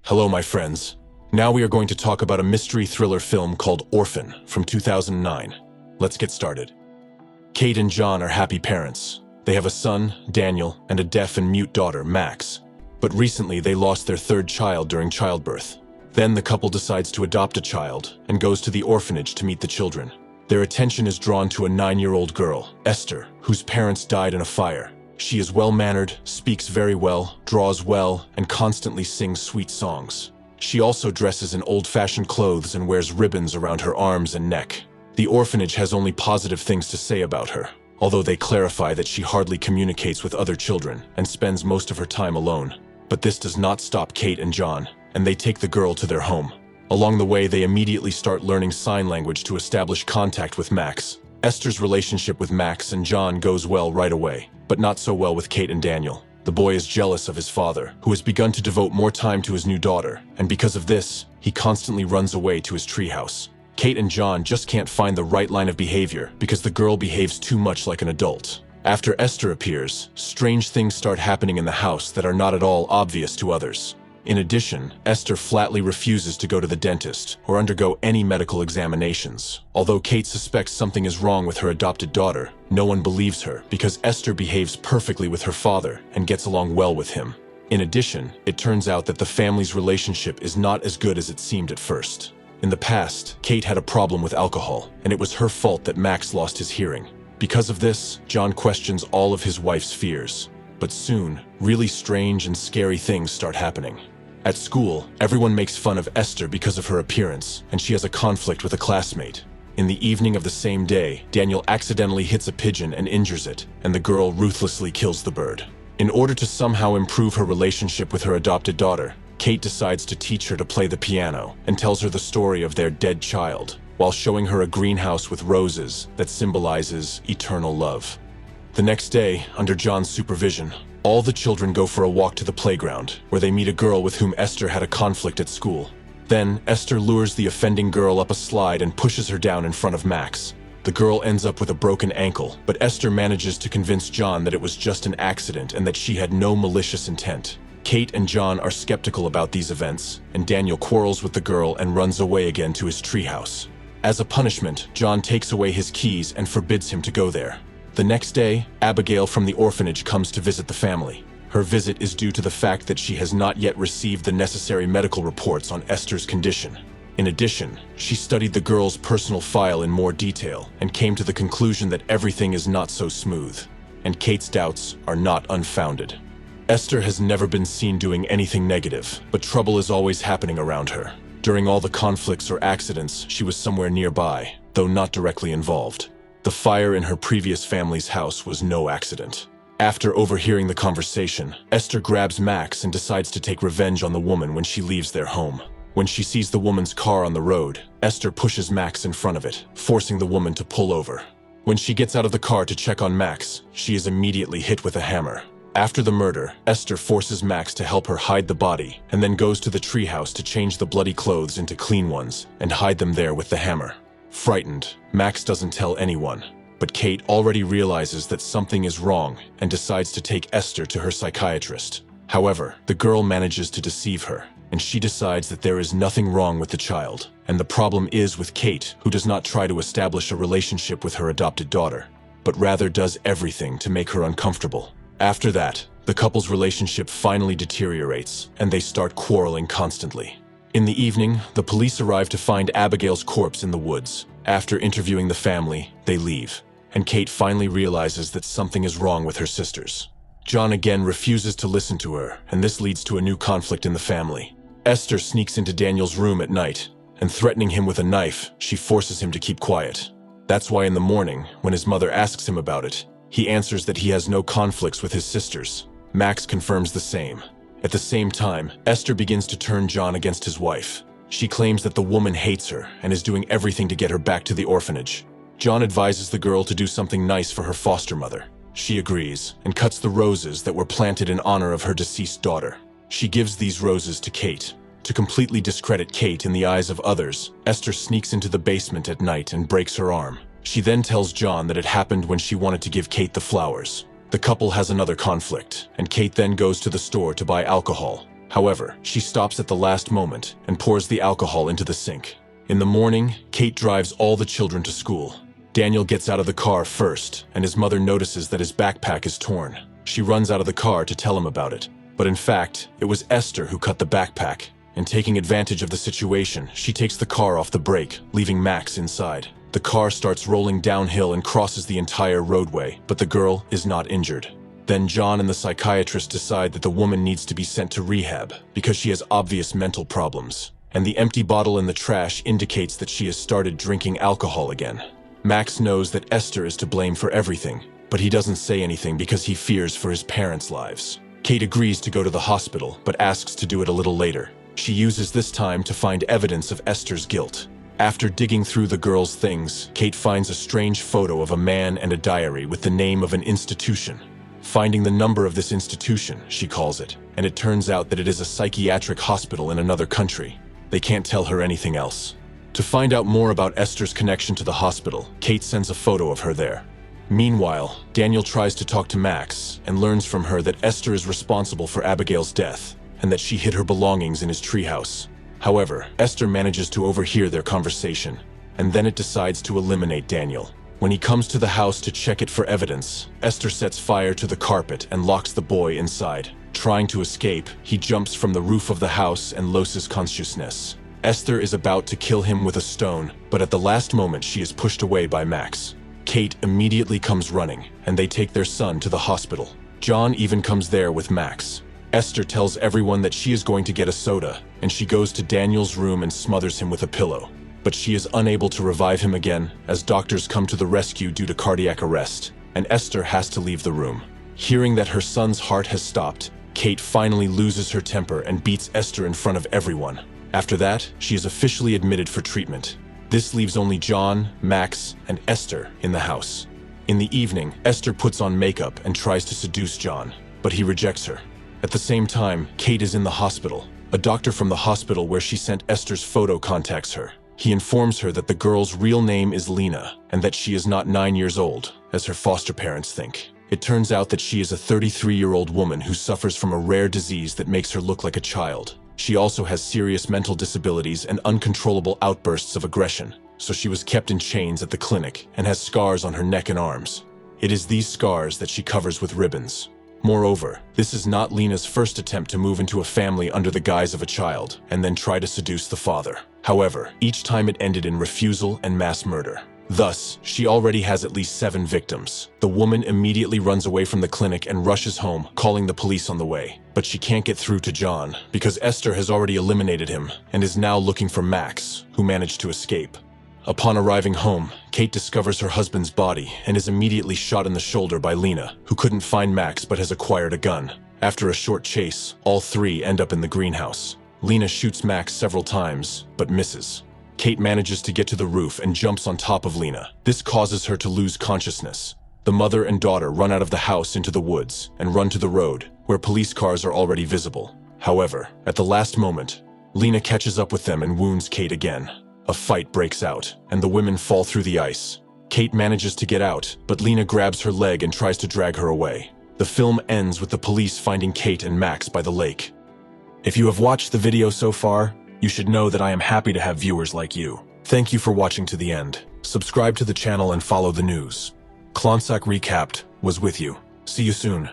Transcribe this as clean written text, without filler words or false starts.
Hello, my friends. Now we are going to talk about a mystery thriller film called Orphan from 2009. Let's get started. Kate and John are happy parents. They have a son, Daniel, and a deaf and mute daughter, Max. But recently they lost their third child during childbirth. Then the couple decides to adopt a child and goes to the orphanage to meet the children. Their attention is drawn to a 9-year-old girl, Esther, whose parents died in a fire. She is well-mannered, speaks very well, draws well, and constantly sings sweet songs. She also dresses in old-fashioned clothes and wears ribbons around her arms and neck. The orphanage has only positive things to say about her, although they clarify that she hardly communicates with other children and spends most of her time alone. But this does not stop Kate and John, and they take the girl to their home. Along the way, they immediately start learning sign language to establish contact with Max. Esther's relationship with Max and John goes well right away, but not so well with Kate and Daniel. The boy is jealous of his father, who has begun to devote more time to his new daughter, and because of this, he constantly runs away to his treehouse. Kate and John just can't find the right line of behavior because the girl behaves too much like an adult. After Esther appears, strange things start happening in the house that are not at all obvious to others. In addition, Esther flatly refuses to go to the dentist or undergo any medical examinations. Although Kate suspects something is wrong with her adopted daughter, no one believes her because Esther behaves perfectly with her father and gets along well with him. In addition, it turns out that the family's relationship is not as good as it seemed at first. In the past, Kate had a problem with alcohol, and it was her fault that Max lost his hearing. Because of this, John questions all of his wife's fears. But soon, really strange and scary things start happening. At school, everyone makes fun of Esther because of her appearance, and she has a conflict with a classmate. In the evening of the same day, Daniel accidentally hits a pigeon and injures it, and the girl ruthlessly kills the bird. In order to somehow improve her relationship with her adopted daughter, Kate decides to teach her to play the piano and tells her the story of their dead child, while showing her a greenhouse with roses that symbolizes eternal love. The next day, under John's supervision, all the children go for a walk to the playground, where they meet a girl with whom Esther had a conflict at school. Then, Esther lures the offending girl up a slide and pushes her down in front of Max. The girl ends up with a broken ankle, but Esther manages to convince John that it was just an accident and that she had no malicious intent. Kate and John are skeptical about these events, and Daniel quarrels with the girl and runs away again to his treehouse. As a punishment, John takes away his keys and forbids him to go there. The next day, Abigail from the orphanage comes to visit the family. Her visit is due to the fact that she has not yet received the necessary medical reports on Esther's condition. In addition, she studied the girl's personal file in more detail and came to the conclusion that everything is not so smooth, and Kate's doubts are not unfounded. Esther has never been seen doing anything negative, but trouble is always happening around her. During all the conflicts or accidents, she was somewhere nearby, though not directly involved. The fire in her previous family's house was no accident. After overhearing the conversation, Esther grabs Max and decides to take revenge on the woman when she leaves their home. When she sees the woman's car on the road, Esther pushes Max in front of it, forcing the woman to pull over. When she gets out of the car to check on Max, she is immediately hit with a hammer. After the murder, Esther forces Max to help her hide the body, and then goes to the treehouse to change the bloody clothes into clean ones and hide them there with the hammer. Frightened, Max doesn't tell anyone, but Kate already realizes that something is wrong and decides to take Esther to her psychiatrist. However, the girl manages to deceive her, and she decides that there is nothing wrong with the child, and the problem is with Kate, who does not try to establish a relationship with her adopted daughter, but rather does everything to make her uncomfortable. After that, the couple's relationship finally deteriorates, and they start quarreling constantly. In the evening, the police arrive to find Abigail's corpse in the woods. After interviewing the family, they leave, and Kate finally realizes that something is wrong with her sisters. John again refuses to listen to her, and this leads to a new conflict in the family. Esther sneaks into Daniel's room at night, and threatening him with a knife, she forces him to keep quiet. That's why in the morning, when his mother asks him about it, he answers that he has no conflicts with his sisters. Max confirms the same. At the same time, Esther begins to turn John against his wife. She claims that the woman hates her and is doing everything to get her back to the orphanage. John advises the girl to do something nice for her foster mother. She agrees and cuts the roses that were planted in honor of her deceased daughter. She gives these roses to Kate. To completely discredit Kate in the eyes of others, Esther sneaks into the basement at night and breaks her arm. She then tells John that it happened when she wanted to give Kate the flowers. The couple has another conflict, and Kate then goes to the store to buy alcohol. However, she stops at the last moment and pours the alcohol into the sink. In the morning, Kate drives all the children to school. Daniel gets out of the car first, and his mother notices that his backpack is torn. She runs out of the car to tell him about it. But in fact, it was Esther who cut the backpack, and taking advantage of the situation, she takes the car off the brake, leaving Max inside. The car starts rolling downhill and crosses the entire roadway, but the girl is not injured. Then John and the psychiatrist decide that the woman needs to be sent to rehab because she has obvious mental problems, and the empty bottle in the trash indicates that she has started drinking alcohol again. Max knows that Esther is to blame for everything, but he doesn't say anything because he fears for his parents' lives. Kate agrees to go to the hospital, but asks to do it a little later. She uses this time to find evidence of Esther's guilt. After digging through the girl's things, Kate finds a strange photo of a man and a diary with the name of an institution. Finding the number of this institution, she calls it, and it turns out that it is a psychiatric hospital in another country. They can't tell her anything else. To find out more about Esther's connection to the hospital, Kate sends a photo of her there. Meanwhile, Daniel tries to talk to Max and learns from her that Esther is responsible for Abigail's death and that she hid her belongings in his treehouse. However, Esther manages to overhear their conversation, and then it decides to eliminate Daniel. When he comes to the house to check it for evidence, Esther sets fire to the carpet and locks the boy inside. Trying to escape, he jumps from the roof of the house and loses consciousness. Esther is about to kill him with a stone, but at the last moment she is pushed away by Max. Kate immediately comes running, and they take their son to the hospital. John even comes there with Max. Esther tells everyone that she is going to get a soda, and she goes to Daniel's room and smothers him with a pillow. But she is unable to revive him again, as doctors come to the rescue due to cardiac arrest, and Esther has to leave the room. Hearing that her son's heart has stopped, Kate finally loses her temper and beats Esther in front of everyone. After that, she is officially admitted for treatment. This leaves only John, Max, and Esther in the house. In the evening, Esther puts on makeup and tries to seduce John, but he rejects her. At the same time, Kate is in the hospital. A doctor from the hospital where she sent Esther's photo contacts her. He informs her that the girl's real name is Lena, and that she is not 9 years old, as her foster parents think. It turns out that she is a 33-year-old woman who suffers from a rare disease that makes her look like a child. She also has serious mental disabilities and uncontrollable outbursts of aggression, so she was kept in chains at the clinic and has scars on her neck and arms. It is these scars that she covers with ribbons. Moreover, this is not Lena's first attempt to move into a family under the guise of a child and then try to seduce the father. However, each time it ended in refusal and mass murder. Thus, she already has at least 7 victims. The woman immediately runs away from the clinic and rushes home, calling the police on the way. But she can't get through to John, because Esther has already eliminated him and is now looking for Max, who managed to escape. Upon arriving home, Kate discovers her husband's body and is immediately shot in the shoulder by Lena, who couldn't find Max but has acquired a gun. After a short chase, all 3 end up in the greenhouse. Lena shoots Max several times, but misses. Kate manages to get to the roof and jumps on top of Lena. This causes her to lose consciousness. The mother and daughter run out of the house into the woods and run to the road, where police cars are already visible. However, at the last moment, Lena catches up with them and wounds Kate again. A fight breaks out, and the women fall through the ice. Kate manages to get out, but Lena grabs her leg and tries to drag her away. The film ends with the police finding Kate and Max by the lake. If you have watched the video so far, you should know that I am happy to have viewers like you. Thank you for watching to the end. Subscribe to the channel and follow the news. Klontsak Recapped was with you. See you soon.